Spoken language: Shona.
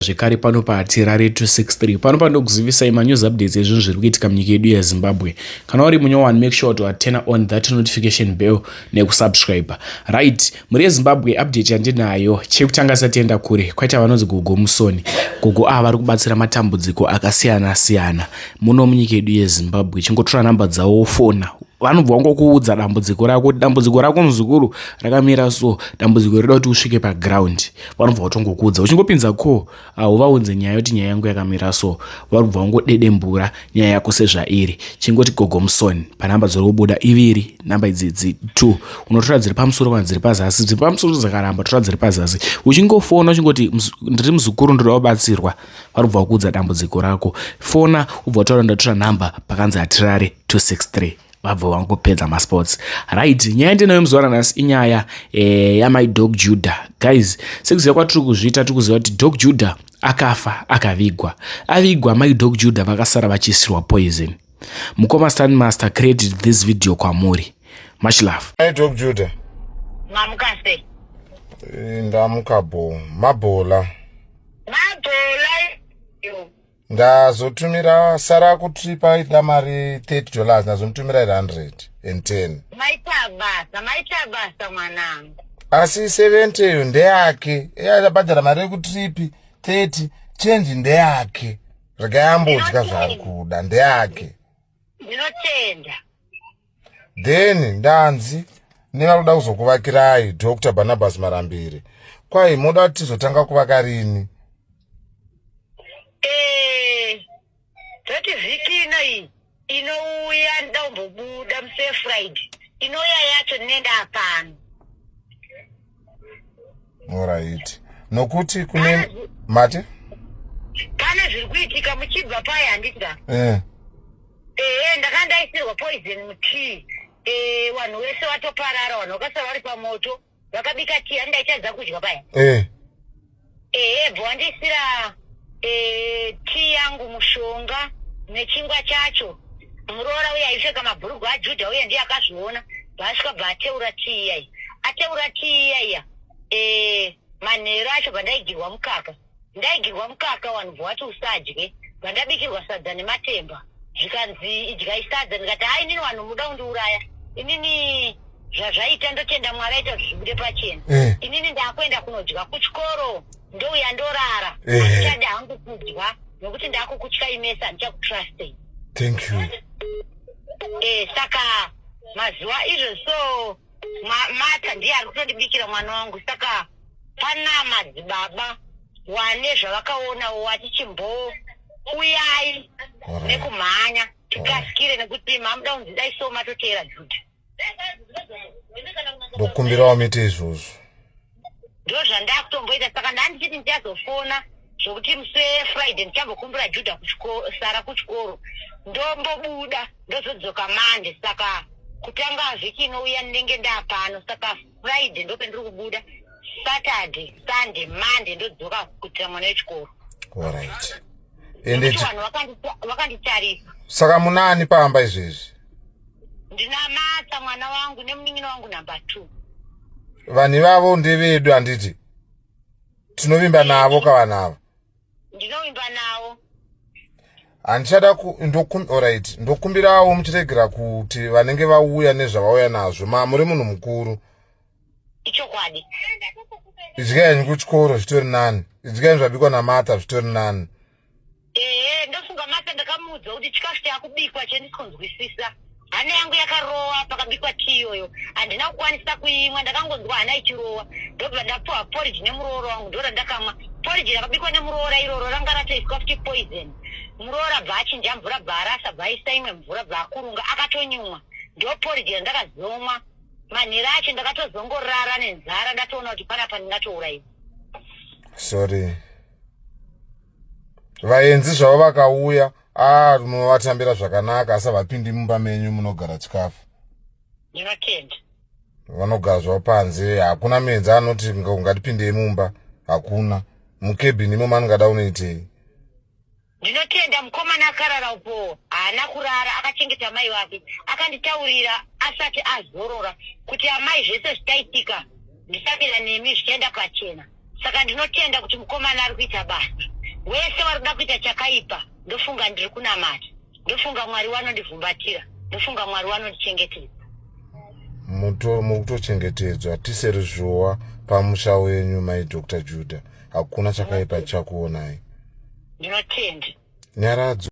Zvekare pano paTerare 263 pano pandokuzivisai manews updates ezvinhu zviri kuitika munyika yedu yeZimbabwe. Kana uri munyowani, make sure to turn on that notification bell nekusubscribe. Right, muri yeZimbabwe update yandinayo chekutanga satienda kure kwaita vanonzi Gogo Musoni. Gogo vari kubatsira matambudziko akasiyana siyana muno munyika yedu yeZimbabwe. Chingotora namba dzawo wofona vanobva vangokuudza dambudziko rako kuti dambudziko rako muzukuru rakamira so, dambudziko rida kuti usvike paground. Vanobva vatongokuudza uchingopinza ko uvaunze nyaya yoti nyaya yangu yakamira so, vanobva vangodedembura nyaya yako sezvairi. Chingoti Gogo Musoni panhamba dziri kubuda iviri, namba idzi 2 unotora dziri pamusoro kana dziri pazasi. Dziri pamusoro dzakaramba, tora dziri pazasi. Uchingofona uchingoti ndiri muzukuru ndoda kubatsirwa, vanobva vakuudza dambudziko rako. Fona ubva utaura ndatora namba pakanzi Terare 263. Vabva vangopedza masports. Right, nyaya ndinayo muzuva ranhasi inyaya yamai Dog Judah. Guys, sekuziva kwatiri kuzviita tiri kuziva kuti Dog Judah akafa akavigwa. Avigwa mai Dog Judah vakasara vachiisirwa poison. Mukoma Stand Master created this video kwamuri. Much love. Mai Dog Judah. Mamukase. Ndamuka mabhola. Yo. Ndazotumira Sara kutripa ida mari $30. Ndazomutumira 110. Maichabasa mwanangu. Asi 70 yo ndeyake. Akabhadhara mari yekutripi 30, change ndeyake. Rakayambodya zvari kuda ndeyake. Ndinotenda. Then ndanzi ndinoda kuzokuvakirai Dr. Barnabas Marambire. Kwai moda kuti tizotanga kuvaka rini? Toti vhiki ino inouya ndombobuda muse Friday. Inouya yacho nenda apano. Alright. Nokuti kune mate? Pane zviri kuitika muchibva paya handika? Ndakandaisirwa poison mutii. Vanhu vese vatoparara, vanhu vakasara vari pamoto, vakabika tii handaichadza kudya paya. Bwandiisira tii yangu mushonga nechingwa chacho. Muroora uya aipfeka mabhurugwa aJudha uye ndiye akazviona. Vasvika baateura tii iya. Ateura tii iya. Manheru acho bandaigirwa mukaka. Ndaigirwa mukaka vanhu vati usadye. Bandabikirwa sadza nematemba. Zvikanzi idyai sadza, ndikati hai inini vanhu muda kundiuraya. Inini zvazvaita ndotenda Mwari aita kuti zvibude pachena. Inini ndakuenda kunodya kuchikoro. Ndouya ndorara. Ndichada hangu kudya nokuti ndakukutya imesa handichakutrustei. Thank you. Saka mazuva izvo so mata ndiye ari kutondibikira mwana wangu. Saka pana madzibaba wane zvavakaona watichimbo uyai nekumhanya tikasikire nekuti mamuda kunzidai so matotera Judha. Ndokumbirawo mite izvozvo. Ndo zvandakutomboita, saka ndandichiti ndichazofona zvokuti muse Friday ndichambokumbira Judha Sara kuchikoro. Ndombobuda ndozodzoka Monday. Saka kutanga vhiki inouya ndinenge ndapano. Saka Friday ndopendiri kubuda. Saturday, Sunday, Monday ndodzoka kuitira mwana wechikoro. Alright. Vanhu vakanditarisa. Saka munani pamba izvezvi? Ndina Mata mwana wangu nemunin'ina wangu number 2. Vanhu vavo ndevedu handiti? Tinovimba navo kavanhu ava? Ndinovimba navo. Handichada alright, ndokumbirawo muchiregera kuti vanenge vauya nezvavauya nazvo. Muri munhu mukuru. Ichokwadi. Idyai kuchikoro zvitori nani. Idyai zvabikwa naMata zvitori nani. Ndofunga Mata ndakamuudza kuti chikafu chakubikwa chendisinganzwisisa. Hana yangu yakarowa pakabikwa tii iyoyo. Handina kukwanisa kuimwa, ndakangonzwa hana ichirowa. Ndobva ndapuwa porridge nemuroora wangu ndora ndakamwa. Porridge rakabikwa nemuroora iroro ranga ratoiswa futi poison. Muroora bva achinja mvura bva arasa bva aisa imwe mvura bva akurunga akatonyumwa. Ndo porridge randakazomwa. Manheru acho ndakatozongorara nenzara ndatoona kuti panapa ndingatouraiwa. Sorry. Vaenzi zvavo vakauya, munovatambira zvakanaka asi havapindi mumba menyu munogara chikafu. Ndinotenda. Vanogara zvavo panze, hakuna menzi anoti ungatipindei mumba, hakuna. Mukebhini imo manongada unoitei. Ndinotenda mukomana akarara upo, haana kurara, akachengeta mai wake. Akanditaurira asati azorora kuti amai zvese zvitaitika ndisabira nemi zvichienda pachena. Saka ndinotenda kuti mukomana ari kuita basa. Wese warikuda kuita chakaipa, ndofunga ndiri kunamata. Ndofunga Mwari wanondivhumbatira. Ndofunga Mwari wanondichengetedza. Mutochengetedzwa tiseri zvowa pamusha wenyu mai Dr. Judah. Hakuna chakaipa chakuonai. Ndinotenda. Nyaradzo.